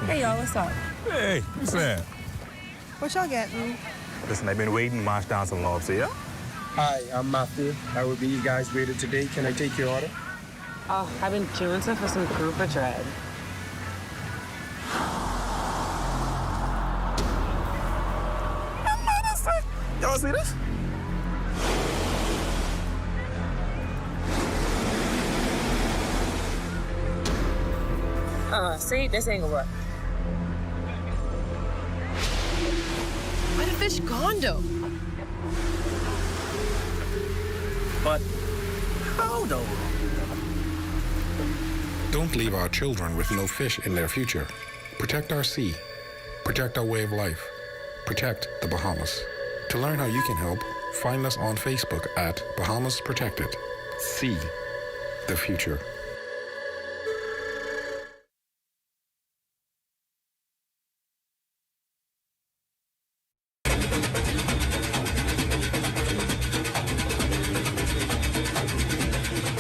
Hey, y'all, what's up? Hey, what's that? What y'all getting? Listen, I've been waiting to march down some lobster, yeah? Hi, I'm Matthew. I will be you guys' waiter today. Can I take your order? Oh, I've been chewing some for some grouper dread. Y'all see this? See, this ain't gonna work. Where the fish gone, though? But how though? Don't leave our children with no fish in their future. Protect our sea. Protect our way of life. Protect the Bahamas. To learn how you can help, find us on Facebook at Bahamas Protected. See the future.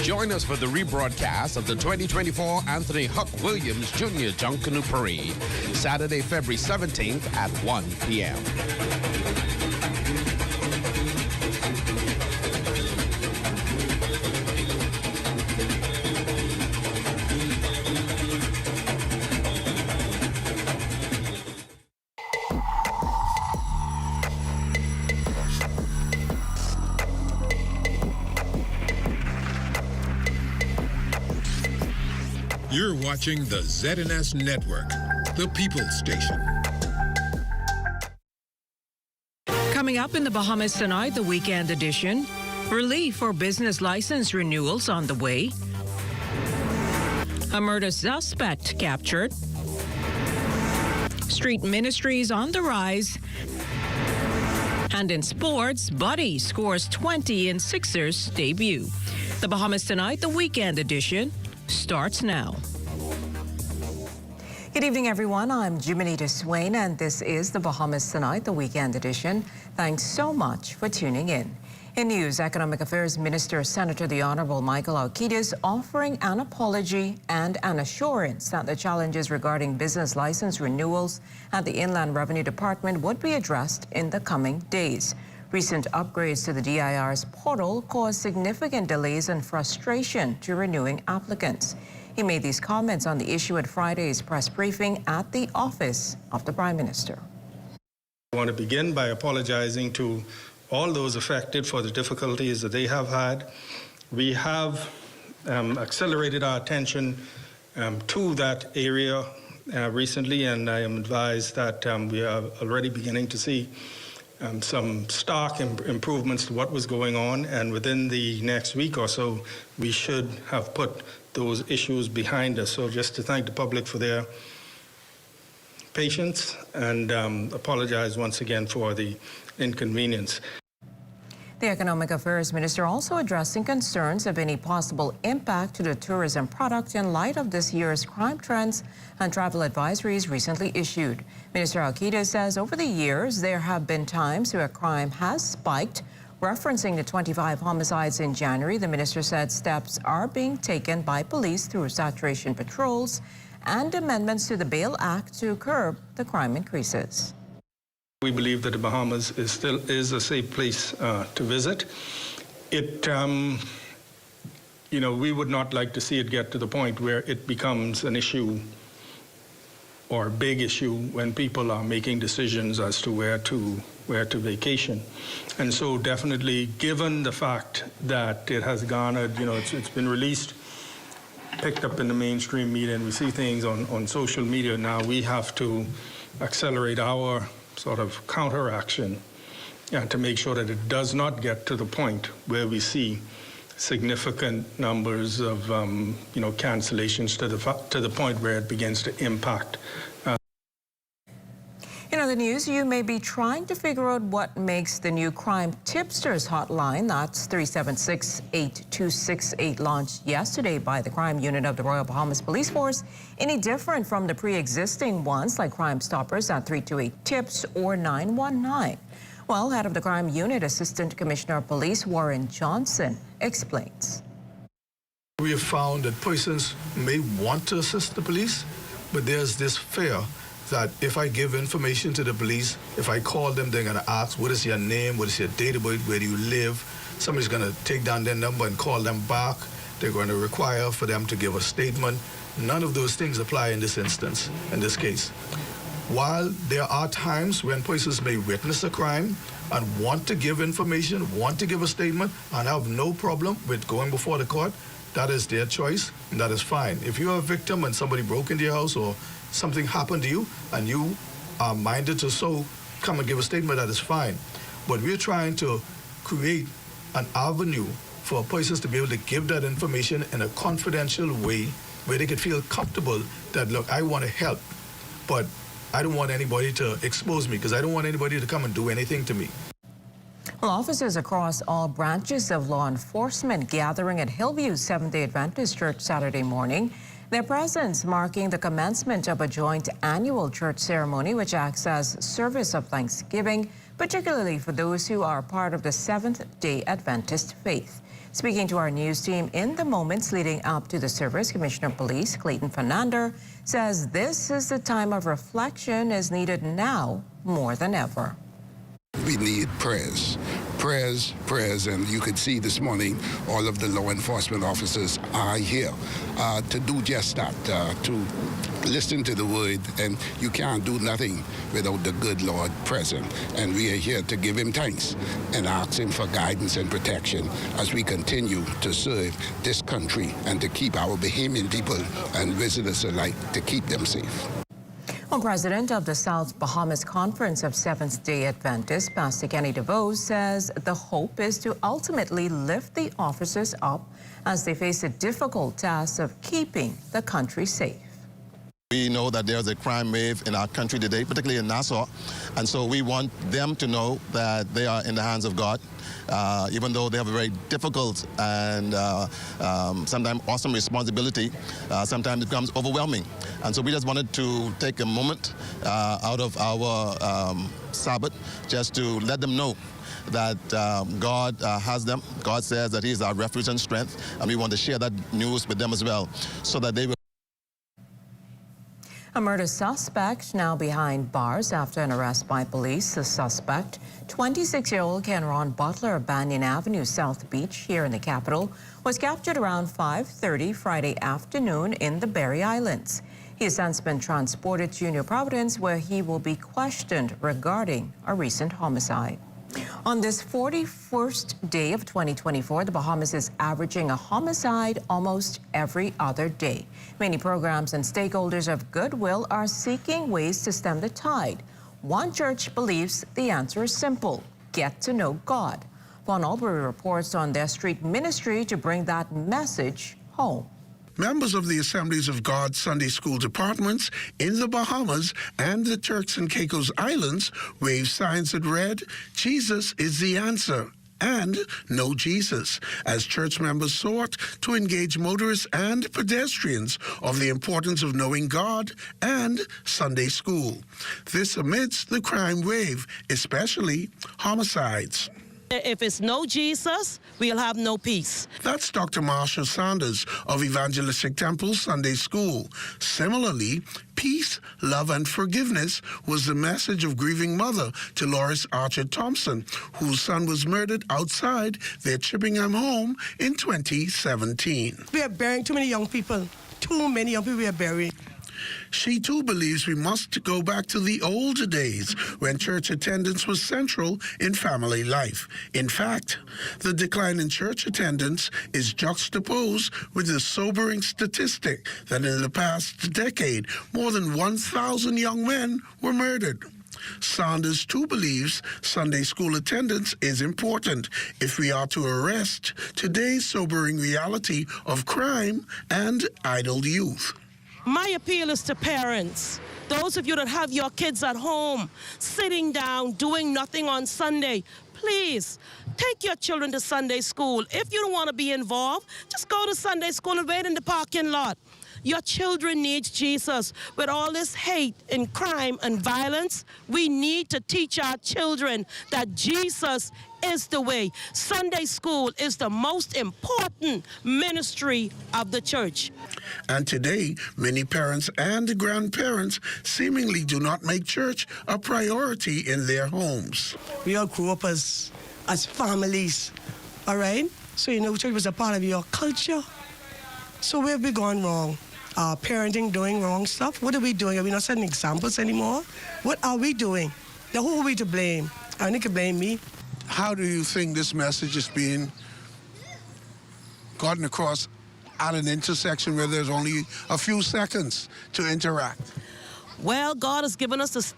Join us for the rebroadcast of the 2024 Anthony Huck Williams Jr. Junkanoo Parade, Saturday, February 17th at 1 p.m. You're watching the ZNS Network, the People's Station. Coming up in the Bahamas tonight, the weekend edition. Relief for business license renewals on the way. A murder suspect captured. Street ministries on the rise. And in sports, Buddy scores 20 in Sixers' debut. The Bahamas tonight, the weekend edition, starts now. Good evening, everyone. I'm Jumanita Swain, and this is the Bahamas Tonight, the weekend edition. Thanks so much for tuning in. In news, Economic Affairs Minister Senator the Honorable Michael Alquides offering an apology and an assurance that the challenges regarding business license renewals at the Inland Revenue Department would be addressed in the coming days. Recent upgrades to the DIR's portal caused significant delays and frustration to renewing applicants. He made these comments on the issue at Friday's press briefing at the office of the Prime Minister. I want to begin by apologizing to all those affected for the difficulties that they have had. We have accelerated our attention to that area recently, and I am advised that we are already beginning to see some stark improvements to what was going on, and within the next week or so, we should have put those issues behind us. So just to thank the public for their patience and apologize once again for the inconvenience. The Economic Affairs Minister also addressing concerns of any possible impact to the tourism product in light of this year's crime trends and travel advisories recently issued. Minister Alquides says over the years there have been times where crime has spiked. Referencing the 25 homicides in January, the minister said steps are being taken by police through saturation patrols and amendments to the Bail Act to curb the crime increases. We believe that the Bahamas still is a safe place to visit. We would not like to see it get to the point where it becomes an issue or a big issue when people are making decisions as to where to vacation. And so definitely, given the fact that it has garnered, it's been released, picked up in the mainstream media, and we see things on social media now, we have to accelerate our sort of counteraction to make sure that it does not get to the point where we see significant numbers of cancellations to the point where it begins to impact. In other news, you may be trying to figure out what makes the new Crime Tipsters Hotline, that's 376-8268, launched yesterday by the crime unit of the Royal Bahamas Police Force, any different from the pre-existing ones like Crime Stoppers at 328-TIPS or 919. Well, head of the crime unit, Assistant Commissioner of Police Warren Johnson, explains. We have found that persons may want to assist the police, but there's this fear that if I give information to the police, if I call them, they're going to ask, what is your name, what is your date of birth, where do you live? Somebody's going to take down their number and call them back. They're going to require for them to give a statement. None of those things apply in this instance, in this case. While there are times when persons may witness a crime and want to give information, want to give a statement, and have no problem with going before the court, that is their choice, and that is fine. If you're a victim and somebody broke into your house or something happened to you and you are minded to come and give a statement, that is fine. But we're trying to create an avenue for persons to be able to give that information in a confidential way where they could feel comfortable that, look, I want to help, but I don't want anybody to expose me because I don't want anybody to come and do anything to me. Well, officers across all branches of law enforcement gathering at Hillview Seventh-day Adventist Church Saturday morning. Their presence marking the commencement of a joint annual church ceremony which acts as service of thanksgiving, particularly for those who are part of the Seventh-day Adventist faith. Speaking to our news team in the moments leading up to the service, Commissioner of Police Clayton Fernando says this is the time of reflection is needed now more than ever. We need prayers, and you could see this morning all of the law enforcement officers are here to do just that, to listen to the word, and you can't do nothing without the good Lord present. And we are here to give him thanks and ask him for guidance and protection as we continue to serve this country and to keep our Bahamian people and visitors alike, to keep them safe. Well, President of the South Bahamas Conference of Seventh-day Adventists, Pastor Kenny DeVos, says the hope is to ultimately lift the officers up as they face the difficult task of keeping the country safe. We know that there's a crime wave in our country today, particularly in Nassau, and so we want them to know that they are in the hands of God, even though they have a very difficult and sometimes awesome responsibility. Sometimes it becomes overwhelming, and so we just wanted to take a moment out of our Sabbath just to let them know that God has them. God says that He's our refuge and strength, and we want to share that news with them as well, so that they will. A murder suspect now behind bars after an arrest by police. The suspect, 26-year-old Kenron Butler of Banyan Avenue, South Beach, here in the capital, was captured around 5:30 Friday afternoon in the Berry Islands. He has since been transported to New Providence, where he will be questioned regarding a recent homicide. On this 41st day of 2024, the Bahamas is averaging a homicide almost every other day. Many programs and stakeholders of goodwill are seeking ways to stem the tide. One church believes the answer is simple: get to know God. Von Albury reports on their street ministry to bring that message home. Members of the Assemblies of God Sunday School departments in the Bahamas and the Turks and Caicos Islands waved signs that read, "Jesus is the answer," and "Know Jesus," as church members sought to engage motorists and pedestrians of the importance of knowing God and Sunday school. This amidst the crime wave, especially homicides. If it's no Jesus, we'll have no peace. That's Dr. Marsha Sanders of Evangelistic Temple Sunday School. Similarly, peace, love, and forgiveness was the message of grieving mother to Loris Archer Thompson, whose son was murdered outside their Chippingham home in 2017. We are burying too many young people. Too many young people we are burying. She too believes we must go back to the old days when church attendance was central in family life. In fact, the decline in church attendance is juxtaposed with the sobering statistic that in the past decade, more than 1,000 young men were murdered. Sanders too believes Sunday school attendance is important if we are to arrest today's sobering reality of crime and idle youth. My appeal is to parents. Those of you that have your kids at home, sitting down, doing nothing on Sunday, please take your children to Sunday school. If you don't want to be involved, just go to Sunday school and wait in the parking lot. Your children need Jesus. With all this hate and crime and violence, we need to teach our children that Jesus is the way. Sunday school is the most important ministry of the church. And today, many parents and grandparents seemingly do not make church a priority in their homes. We all grew up as families, all right? So, you know, church was a part of your culture. So where have we gone wrong? Parenting doing wrong stuff? What are we doing? Are we not setting examples anymore? What are we doing? Now, who are we to blame? I think you blame me. How do you think this message is being gotten across at an intersection where there's only a few seconds to interact? Well, God has given us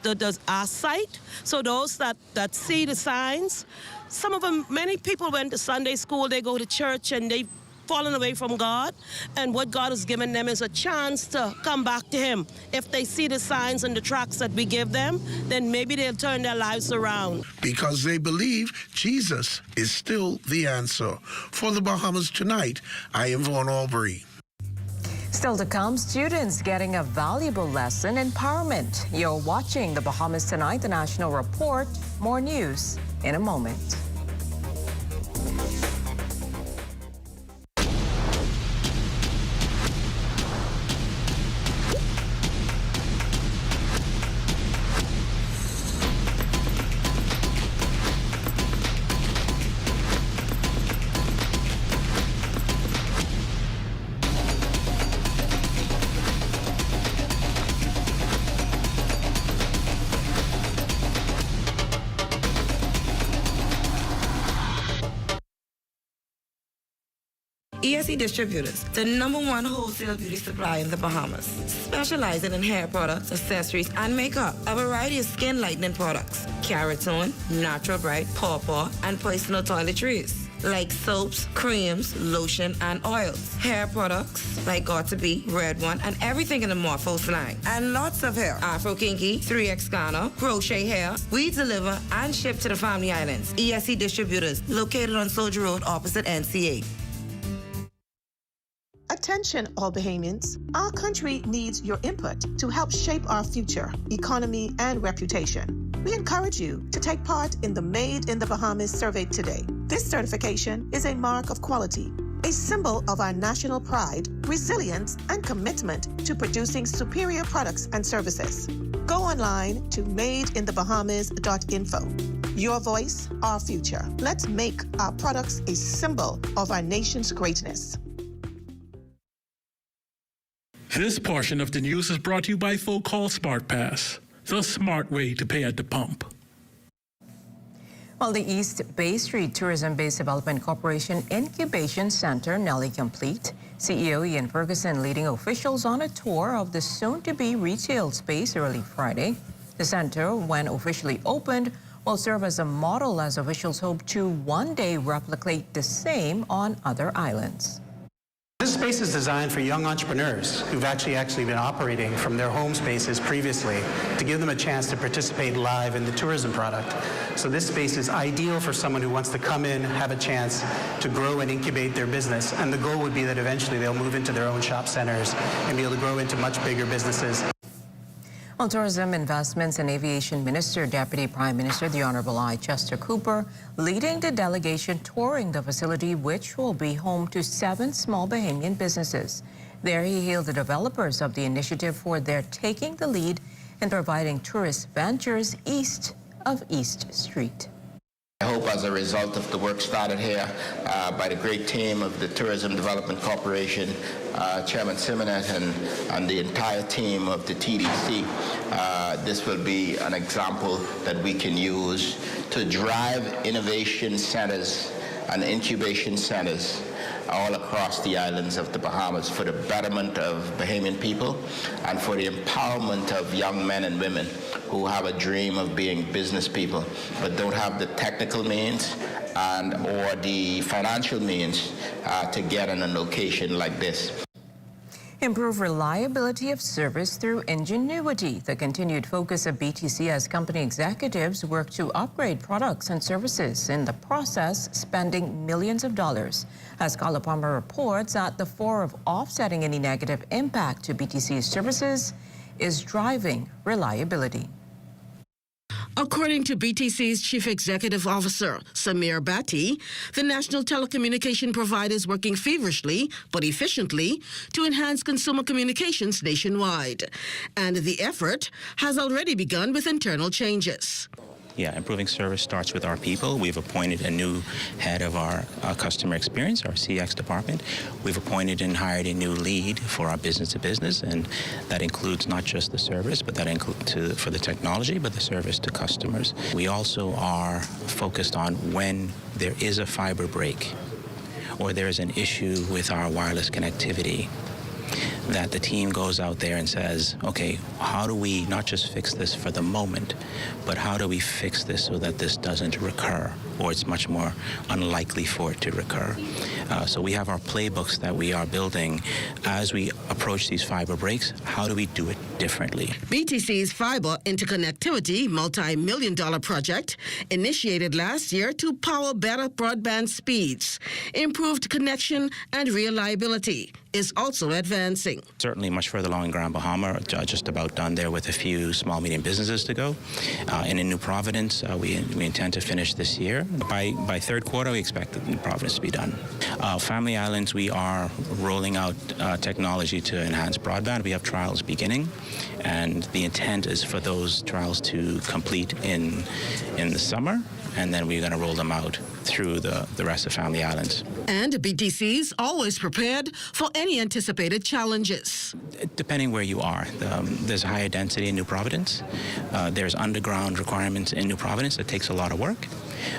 our sight, so those that see the signs, some of them, many people went to Sunday school, they go to church, and they've fallen away from God, and what God has given them is a chance to come back to Him. If they see the signs and the tracks that we give them, then maybe they'll turn their lives around. Because they believe Jesus is still the answer. For the Bahamas Tonight, I am Vaughn Albury. Still to come, students getting a valuable lesson in empowerment. You're watching the Bahamas Tonight, the National Report. More news in a moment. ESE Distributors, the #1 wholesale beauty supplier in the Bahamas, specializing in hair products, accessories, and makeup. A variety of skin lightening products, Keratin, Natural Bright, Pawpaw, and personal toiletries, like soaps, creams, lotion, and oils. Hair products like Got2b, Red One, and everything in the Morphos line. And lots of hair. Afro Kinky, 3X Ghana, crochet hair. We deliver and ship to the Family Islands. ESE Distributors, located on Soldier Road opposite NCA. Attention, all Bahamians. Our country needs your input to help shape our future, economy, and reputation. We encourage you to take part in the Made in the Bahamas survey today. This certification is a mark of quality, a symbol of our national pride, resilience, and commitment to producing superior products and services. Go online to madeinthebahamas.info. Your voice, our future. Let's make our products a symbol of our nation's greatness. This portion of the news is brought to you by Call Smart Pass, the smart way to pay at the pump. Well, the East Bay Street Tourism-Based Development Corporation Incubation Center nearly complete. CEO Ian Ferguson leading officials on a tour of the soon-to-be retail space early Friday. The center, when officially opened, will serve as a model as officials hope to one day replicate the same on other islands. This space is designed for young entrepreneurs who've actually been operating from their home spaces previously to give them a chance to participate live in the tourism product. So this space is ideal for someone who wants to come in, have a chance to grow and incubate their business. And the goal would be that eventually they'll move into their own shop centers and be able to grow into much bigger businesses. Well, Tourism, Investments and Aviation Minister, Deputy Prime Minister, the Honorable I. Chester Cooper, leading the delegation touring the facility, which will be home to 7 small Bahamian businesses. There he hailed the developers of the initiative for their taking the lead in providing tourist ventures east of East Street. I hope as a result of the work started here by the great team of the Tourism Development Corporation, Chairman Simonet and the entire team of the TDC, this will be an example that we can use to drive innovation centers and incubation centers all across the islands of the Bahamas for the betterment of Bahamian people and for the empowerment of young men and women who have a dream of being business people but don't have the technical means and or the financial means to get in a location like this. Improve reliability of service through ingenuity. The continued focus of BTC as company executives work to upgrade products and services, in the process spending millions of dollars. As Carla Palmer reports, at the fore of offsetting any negative impact to BTC's services is driving reliability. According to BTC's Chief Executive Officer, Samir Bhatti, the national telecommunication provider is working feverishly but efficiently to enhance consumer communications nationwide. And the effort has already begun with internal changes. Yeah, improving service starts with our people. We've appointed a new head of our customer experience, our CX department. We've appointed and hired a new lead for our business-to-business, and that includes not just the service, but that includes for the technology, but the service to customers. We also are focused on when there is a fiber break or there is an issue with our wireless connectivity, that the team goes out there and says, okay, how do we not just fix this for the moment, but how do we fix this so that this doesn't recur, or it's much more unlikely for it to recur? So we have our playbooks that we are building as we approach these fiber breaks. How do we do it differently? BTC's Fiber Interconnectivity multi-million-dollar project, initiated last year to power better broadband speeds, improved connection and reliability, is also advancing. Certainly much further along in Grand Bahama, just about done there with a few small, medium businesses to go. And in New Providence, we intend to finish this year. By third quarter, we expect New Providence to be done. Family Islands, we are rolling out technology to enhance broadband. We have trials beginning, and the intent is for those trials to complete in the summer, and then we're going to roll them out through the rest of Family Islands. And BTC's always prepared for any anticipated challenges. Depending where you are, there's higher density in New Providence. There's underground requirements in New Providence. It takes a lot of work.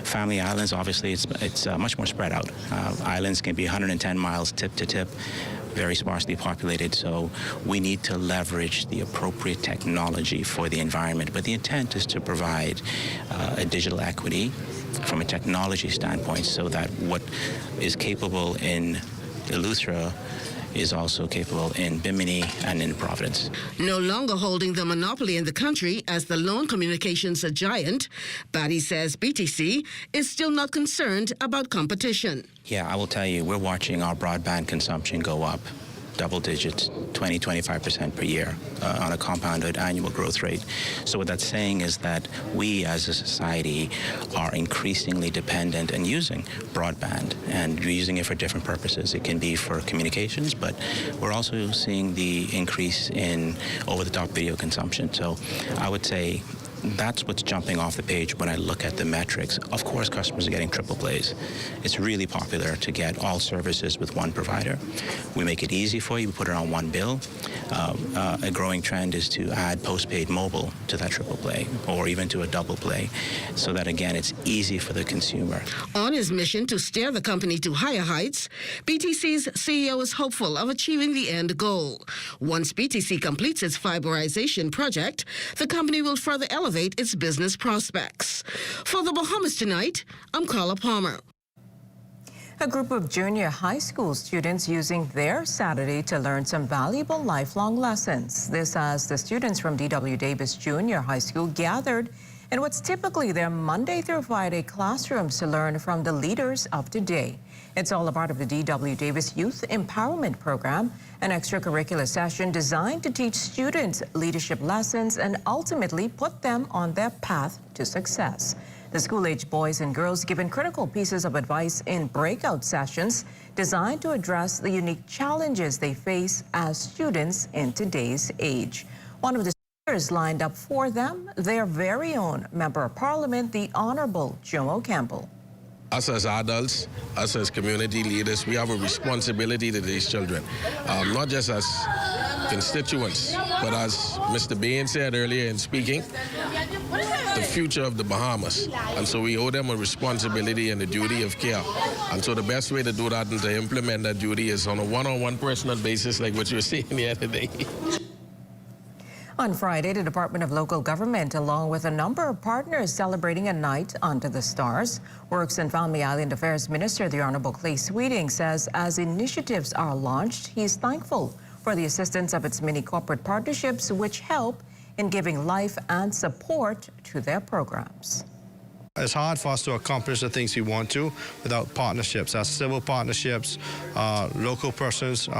Family Islands, obviously, it's much more spread out. Islands can be 110 miles tip to tip, very sparsely populated, so we need to leverage the appropriate technology for the environment. But the intent is to provide a digital equity from a technology standpoint, so that what is capable in Eleuthera is also capable in Bimini and in Providence. No longer holding the monopoly in the country as the lone communications giant, Bhatti says BTC is still not concerned about competition. Yeah, I will tell you, we're watching our broadband consumption go up double digits, 20-25% per year on a compounded annual growth rate. So what that's saying is that we as a society are increasingly dependent and using broadband, and we're using it for different purposes. It can be for communications, but we're also seeing the increase in over-the-top video consumption. So I would say that's what's jumping off the page when I look at the metrics. Of course, customers are getting triple plays. It's really popular to get all services with one provider. We make it easy for you. We put it on one bill. A growing trend is to add postpaid mobile to that triple play, or even to a double play, so that, again, it's easy for the consumer. On his mission to steer the company to higher heights, BTC's CEO is hopeful of achieving the end goal. Once BTC completes its fiberization project, the company will further elevate its business prospects. For the Bahamas Tonight, I'm Carla Palmer. A group of junior high school students using their Saturday to learn some valuable lifelong lessons. This as the students from D.W. Davis Junior High School gathered in what's typically their Monday through Friday classrooms to learn from the leaders of today. It's all a part of the D.W. Davis Youth Empowerment Program, an extracurricular session designed to teach students leadership lessons and ultimately put them on their path to success. The school-age boys and girls given critical pieces of advice in breakout sessions designed to address the unique challenges they face as students in today's age. One of the speakers lined up for them, their very own Member of Parliament, the Honorable Jomo Campbell. Us as adults, us as community leaders, we have a responsibility to these children, not just as constituents, but as Mr. Bain said earlier in speaking, the future of the Bahamas. And so we owe them a responsibility and a duty of care. And so the best way to do that and to implement that duty is on a one-on-one personal basis, like what you were saying here today. On Friday, the Department of Local Government, along with a number of partners celebrating a night under the stars. Works and Family Island Affairs Minister, the Honorable Clay Sweeting, says as initiatives are launched, he is thankful for the assistance of its many corporate partnerships, which help in giving life and support to their programs. It's hard for us to accomplish the things we want to without partnerships, as civil partnerships, local persons,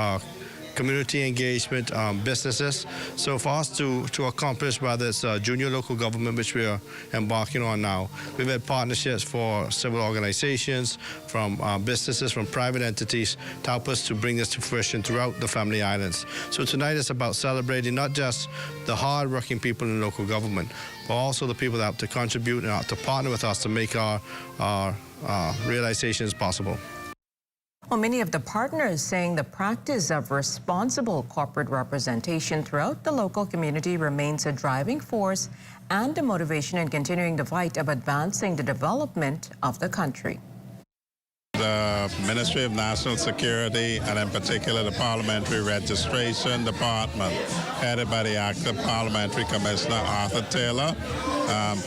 community engagement, businesses. So for us to accomplish whether it's junior local government, which we are embarking on now, we've had partnerships for several organizations, from businesses, from private entities, to help us to bring this to fruition throughout the Family Islands. So tonight is about celebrating not just the hard-working people in local government, but also the people that have to contribute and have to partner with us to make our realizations possible. Well, many of the partners saying the practice of responsible corporate representation throughout the local community remains a driving force and a motivation in continuing the fight of advancing the development of the country. The Ministry of National Security, and in particular the Parliamentary Registration Department, headed by the active Parliamentary Commissioner Arthur Taylor,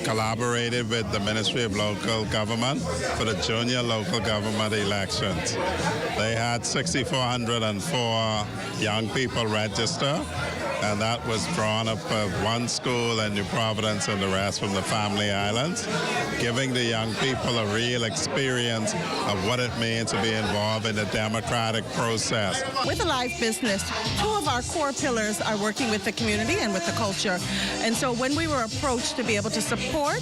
collaborated with the Ministry of Local Government for the junior local government elections. They had 6,404 young people register, and that was drawn up of one school in New Providence and the rest from the Family Islands, giving the young people a real experience of what it means to be involved in the democratic process. With a live business, two of our core pillars are working with the community and with the culture. And so when we were approached to be able to support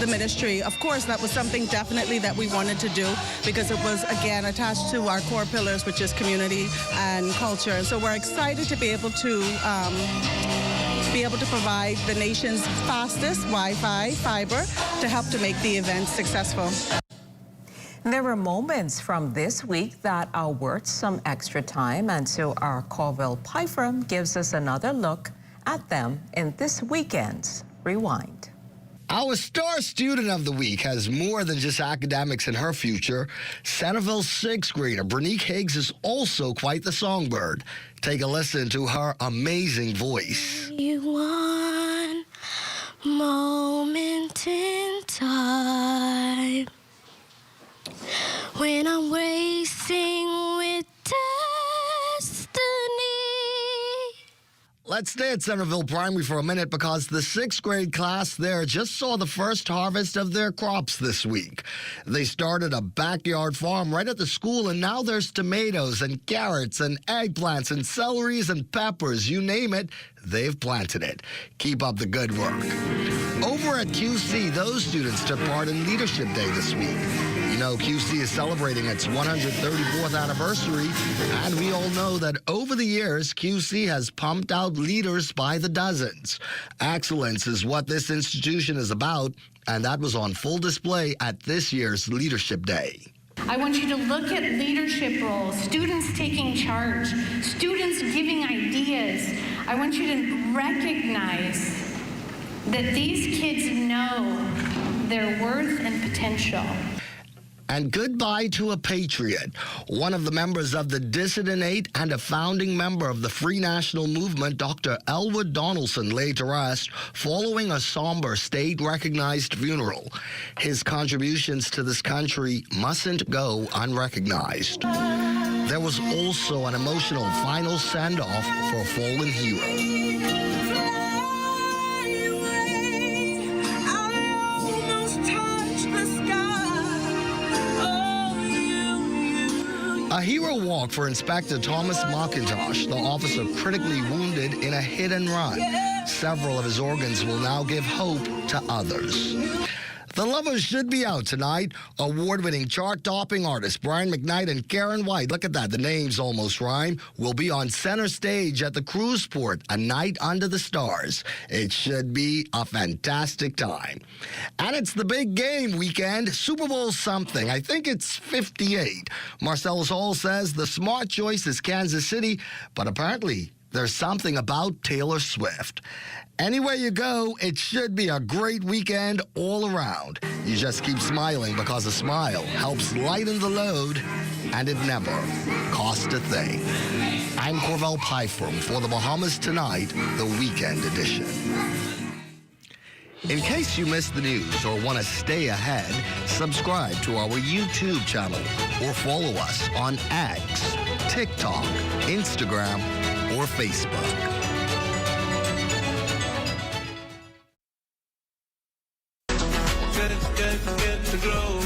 the ministry, of course, that was something definitely that we wanted to do, because it was, again, attached to our core pillars, which is community and culture. And so we're excited to be able to provide the nation's fastest Wi-Fi fiber to help to make the event successful. There were moments from this week that are worth some extra time, and so our Corville Pyfram gives us another look at them in this weekend's Rewind. Our star student of the week has more than just academics in her future. Centerville's sixth grader, Branique Higgs, is also quite the songbird. Take a listen to her amazing voice. One moment in time when I'm racing with destiny. Let's stay at Centerville Primary for a minute, because the sixth grade class there just saw the first harvest of their crops this week. They started a backyard farm right at the school, and now there's tomatoes and carrots and eggplants and celeries and peppers. You name it, they've planted it. Keep up the good work. Over at QC, those students took part in Leadership Day this week. You know, QC is celebrating its 134th anniversary, and we all know that over the years, QC has pumped out leaders by the dozens. Excellence is what this institution is about, and that was on full display at this year's Leadership Day. I want you to look at leadership roles, students taking charge, students giving ideas. I want you to recognize that these kids know their worth and potential. And goodbye to a patriot, one of the members of the Dissident Eight and a founding member of the Free National Movement. Dr. Elwood Donaldson laid to rest following a somber state-recognized funeral. His contributions to this country mustn't go unrecognized. There was also an emotional final send-off for a fallen hero. A hero walk for Inspector Thomas McIntosh, the officer critically wounded in a hit and run. Several of his organs will now give hope to others. The Lovers should be out tonight. Award-winning chart-topping artists Brian McKnight and Karen White, look at that, the names almost rhyme, will be on center stage at the Cruise Port, a night under the stars. It should be a fantastic time. And it's the big game weekend, Super Bowl something. I think it's 58. Marcellus Hall says the smart choice is Kansas City, but apparently there's something about Taylor Swift. Anywhere you go, it should be a great weekend all around. You just keep smiling, because a smile helps lighten the load, and it never costs a thing. I'm Corville Pyfram for the Bahamas Tonight, the weekend edition. In case you missed the news or want to stay ahead, subscribe to our YouTube channel or follow us on X, TikTok, Instagram, or Facebook. Get the glow,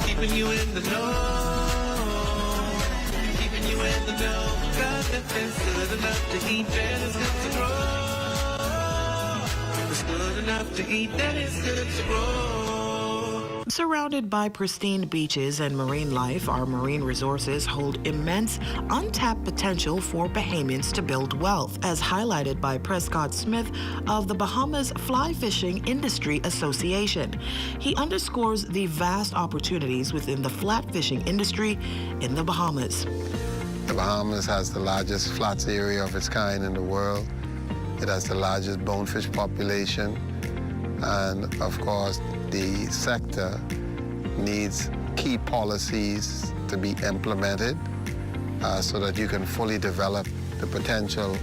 keeping you in the know, keeping you in the know. If it's good enough to eat, then it's good to grow. If it's good enough to eat, then it's good to grow. Surrounded by pristine beaches and marine life, our marine resources hold immense, untapped potential for Bahamians to build wealth, as highlighted by Prescott Smith of the Bahamas Fly Fishing Industry Association. He underscores the vast opportunities within the flat fishing industry in the Bahamas. The Bahamas has the largest flats area of its kind in the world. It has the largest bonefish population, and of course, the sector needs key policies to be implemented so that you can fully develop the potential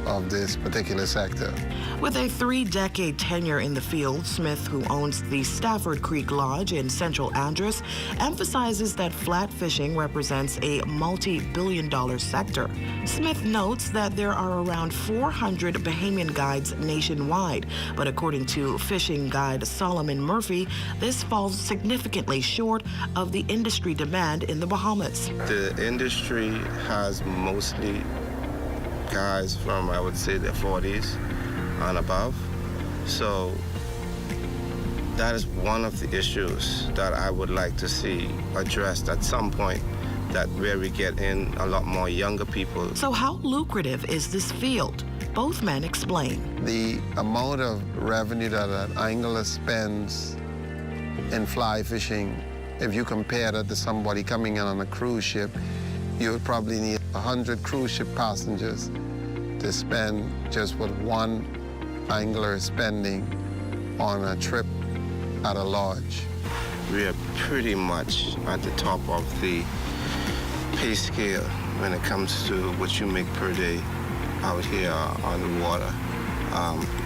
of this particular sector. With a 3-decade tenure in the field, Smith, who owns the Stafford Creek Lodge in Central Andros, emphasizes that flat fishing represents a multi-billion-dollar sector. Smith notes that there are around 400 Bahamian guides nationwide, but according to fishing guide Solomon Murphy, this falls significantly short of the industry demand in the Bahamas. The industry has mostly guys from, I would say, their 40s and above. So that is one of the issues that I would like to see addressed at some point, that where we get in a lot more younger people. So how lucrative is this field? Both men explain. The amount of revenue that an angler spends in fly fishing, if you compare that to somebody coming in on a cruise ship, you would probably need 100 cruise ship passengers to spend just what one angler is spending on a trip at a lodge. We are pretty much at the top of the pay scale when it comes to what you make per day out here on the water.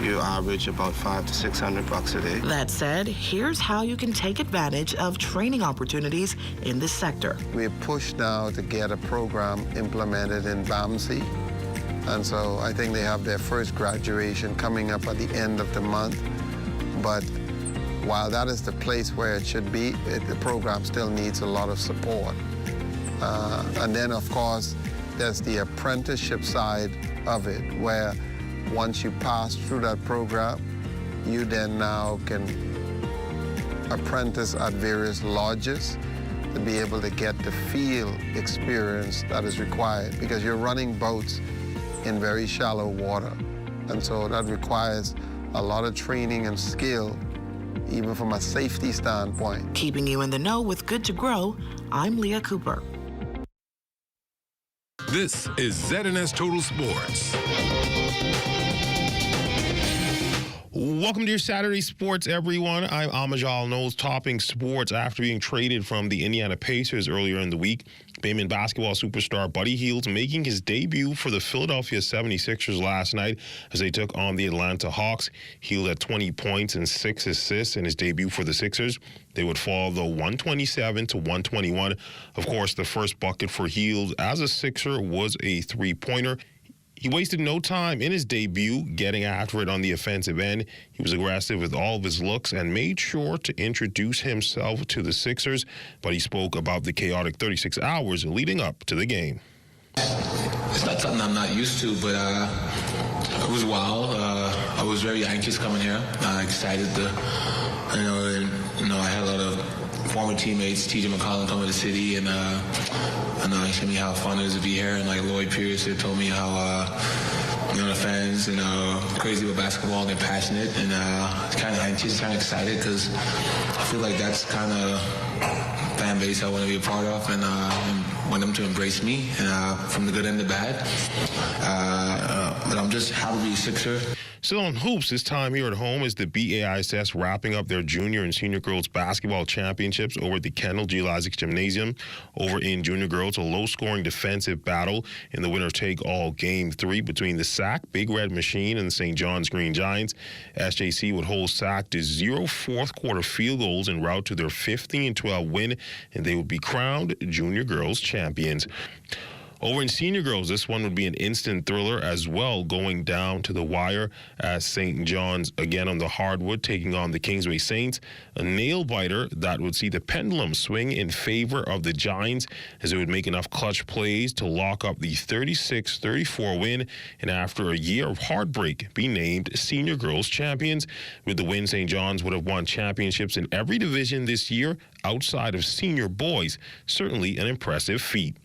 You average about $500 to $600 a day. That said, here's how you can take advantage of training opportunities in this sector. We're pushed now to get a program implemented in BAMC. And so I think they have their first graduation coming up at the end of the month. But while that is the place where it should be, the program still needs a lot of support. And then, of course, there's the apprenticeship side of it, where once you pass through that program, you then now can apprentice at various lodges to be able to get the field experience that is required, because you're running boats in very shallow water. And so that requires a lot of training and skill, even from a safety standpoint. Keeping you in the know with Good to Grow, I'm Leah Cooper. This is ZNS Total Sports. Welcome to your Saturday Sports, everyone. I'm Amajal Knowles, topping sports after being traded from the Indiana Pacers earlier in the week. Bahamian basketball superstar Buddy Hield's making his debut for the Philadelphia 76ers last night as they took on the Atlanta Hawks. Hield had 20 points and 6 assists in his debut for the Sixers. They would fall, though, 127 to 121. Of course, the first bucket for Hield as a Sixer was a three-pointer. He wasted no time in his debut getting after it on the offensive end. He was aggressive with all of his looks and made sure to introduce himself to the Sixers, but he spoke about the chaotic 36 hours leading up to the game. It's not something I'm not used to, but it was wild. I was very anxious coming here, excited to, I had a lot of former teammates, TJ McCollum, come to the city, and he showed me how fun it is to be here. And like Lloyd Pierce, they told me how the fans crazy about basketball and they're passionate, and kind of anxious, kind of excited, because I feel like that's kind of fan base I want to be a part of, and want them to embrace me, and from the good and the bad. But I'm just happy to be a Sixer. Still on hoops this time here at home is the BAISS wrapping up their junior and senior girls basketball championships over at the Kendall G. Isaacs Gymnasium. Over in junior girls, a low-scoring defensive battle in the winner-take-all Game 3 between the SAC Big Red Machine and the St. John's Green Giants. SJC would hold SAC to 0 fourth-quarter field goals en route to their 15-12 win, and they would be crowned junior girls champions. Over in senior girls, this one would be an instant thriller as well, going down to the wire as St. John's again on the hardwood, taking on the Kingsway Saints. A nail-biter that would see the pendulum swing in favor of the Giants as it would make enough clutch plays to lock up the 36-34 win, and after a year of heartbreak, be named senior girls champions. With the win, St. John's would have won championships in every division this year outside of senior boys. Certainly an impressive feat.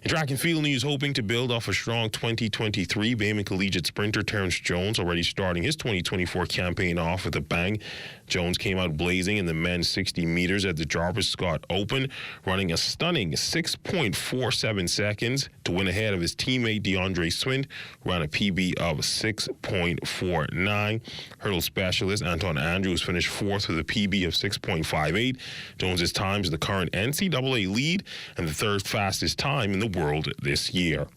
In track and field news, hoping to build off a strong 2023, Bayman Collegiate sprinter Terrence Jones already starting his 2024 campaign off with a bang. Jones came out blazing in the men's 60 meters at the Jarvis Scott Open, running a stunning 6.47 seconds to win ahead of his teammate DeAndre Swint, who ran a PB of 6.49. Hurdle specialist Anton Andrews finished fourth with a PB of 6.58. Jones's time is the current NCAA lead and the third fastest time in the world this year.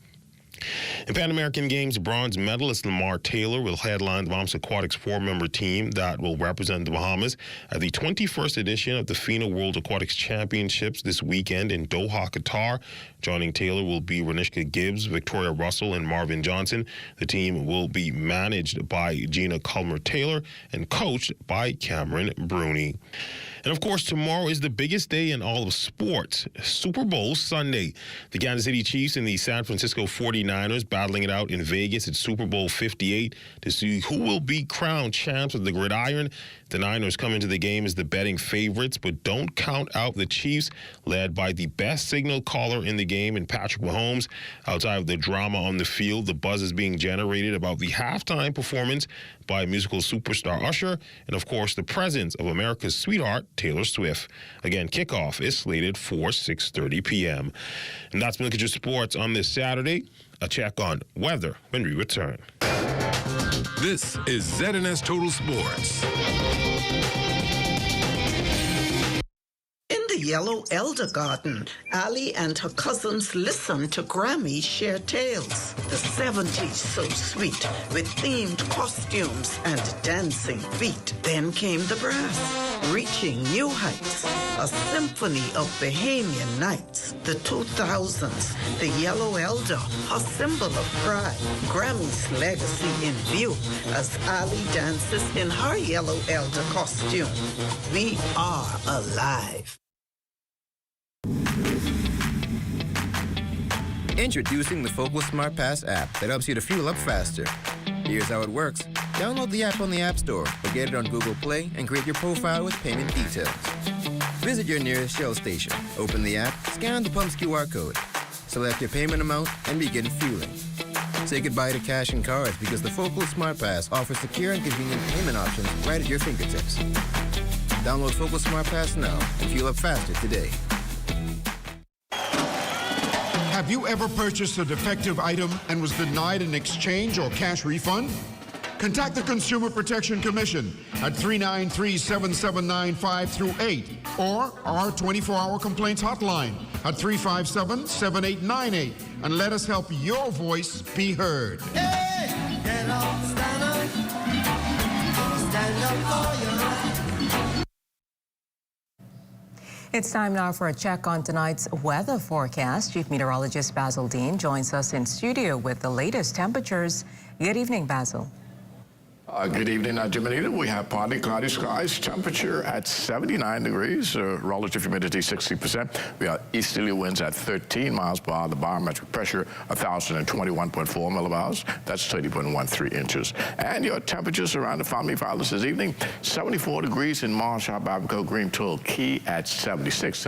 In Pan American Games, bronze medalist Lamar Taylor will headline the Bahamas Aquatics 4-member team that will represent the Bahamas at the 21st edition of the FINA World Aquatics Championships this weekend in Doha, Qatar. Joining Taylor will be Renishka Gibbs, Victoria Russell, and Marvin Johnson. The team will be managed by Gina Culmer-Taylor and coached by Cameron Bruni. And, of course, tomorrow is the biggest day in all of sports, Super Bowl Sunday. The Kansas City Chiefs and the San Francisco 49ers battling it out in Vegas at Super Bowl 58 to see who will be crowned champs of the gridiron. The Niners come into the game as the betting favorites, but don't count out the Chiefs, led by the best signal caller in the game in Patrick Mahomes. Outside of the drama on the field, the buzz is being generated about the halftime performance by musical superstar Usher and, of course, the presence of America's sweetheart, Taylor Swift. Again, kickoff is slated for 6:30 p.m. And that's been Look at Your Sports on this Saturday. A check on weather when we return. This is ZNS Total Sports. In the Yellow Elder Garden, Ali and her cousins listened to Grammy share tales. The 70s so sweet, with themed costumes and dancing feet. Then came the brass, reaching new heights. A symphony of Bahamian nights. The 2000s, the Yellow Elder, a symbol of pride. Grammy's legacy in view as Ali dances in her Yellow Elder costume. We are alive. Introducing the Focal Smart Pass app that helps you to fuel up faster. Here's how it works. Download the app on the App Store or get it on Google Play and create your profile with payment details. Visit your nearest Shell station. Open the app, scan the pump's QR code, select your payment amount, and begin fueling. Say goodbye to cash and cards because the Focal Smart Pass offers secure and convenient payment options right at your fingertips. Download Focal Smart Pass now and fuel up faster today. Have you ever purchased a defective item and was denied an exchange or cash refund? Contact the Consumer Protection Commission at 393-7795-8 or our 24-hour complaints hotline at 357-7898 and let us help your voice be heard. Hey, get up, stand up for your right. It's time now for a check on tonight's weather forecast. Chief Meteorologist Basil Dean joins us in studio with the latest temperatures. Good evening, Basil. Good evening, Jimenita. We have partly cloudy skies, temperature at 79 degrees, relative humidity 60%. We have easterly winds at 13 miles per hour. The barometric pressure 1,021.4 millibars. That's 30.13 inches. And your temperatures around the family violence this evening, 74 degrees in Marshall, Abaco, Green Tool Key at 76.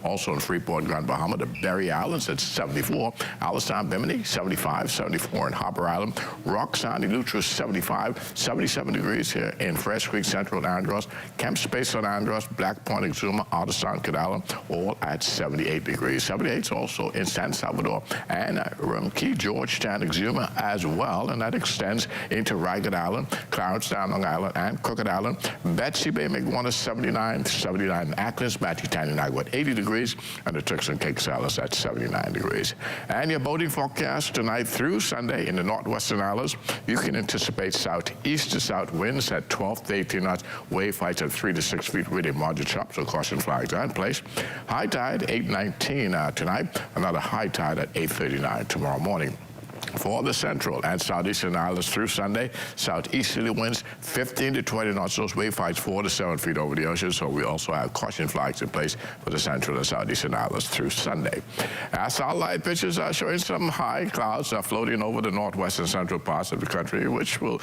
Also in Freeport, Grand Bahama, the Berry Islands at 74. Alistown, Bimini, 75, 74 in Harper Island. Rock, Sandy, Luttrell, 75. 77 degrees here in Fresh Creek, Central Andros, Camp Space on Andros, Black Point, Exuma, Otterstown, Cadalla, all at 78 degrees. 78 also in San Salvador and Rumkey, Georgetown, Exuma as well, and that extends into Ragged Island, Clarencetown, Long Island, and Crooked Island. Betsy Bay, McWanna, 79 in Ackles, Matthew, Tananagua at 80 degrees, and the Turks and Caicos Islands at 79 degrees. And your boating forecast tonight through Sunday in the northwestern islands, you can anticipate southeast east to south winds at 12 to 18 knots. Wave heights at 3 to 6 feet with a moderate chop, so caution flags are in place. High tide 8:19 tonight. Another high tide at 8:39 tomorrow morning. For the central and southeastern islands through Sunday, southeasterly winds 15 to 20 knots. Those wave heights 4 to 7 feet over the ocean. So we also have caution flags in place for the central and southeastern islands through Sunday. Our satellite pictures are showing some high clouds floating over the northwest and central parts of the country, which will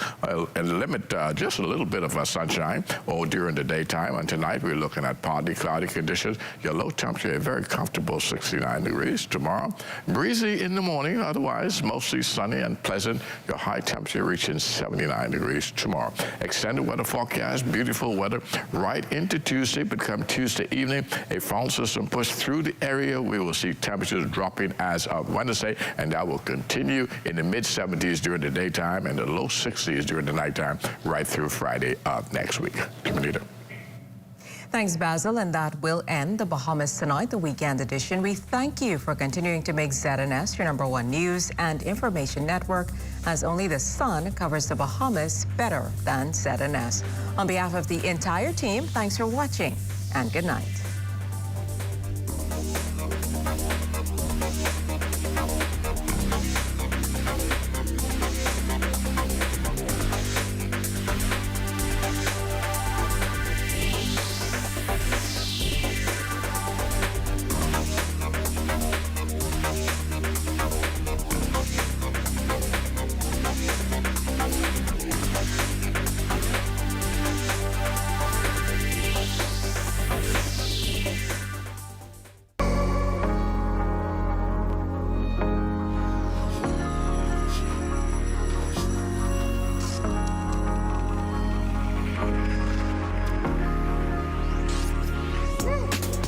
limit just a little bit of sunshine during the daytime. And tonight we're looking at partly cloudy conditions. Your low temperature, a very comfortable 69 degrees. Tomorrow, breezy in the morning, otherwise mostly sunny and pleasant. Your high temperature reaching 79 degrees tomorrow. Extended weather forecast, beautiful weather right into Tuesday, but come Tuesday evening, a front system pushed through the area. We will see temperatures dropping as of Wednesday, and that will continue in the mid-70s during the daytime and the low 60s during the nighttime right through Friday of next week. Jumanita. Thanks, Basil, and that will end the Bahamas Tonight, the weekend edition. We thank you for continuing to make ZNS your #1 news and information network, as only the sun covers the Bahamas better than ZNS. On behalf of the entire team, thanks for watching and good night.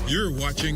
You're watching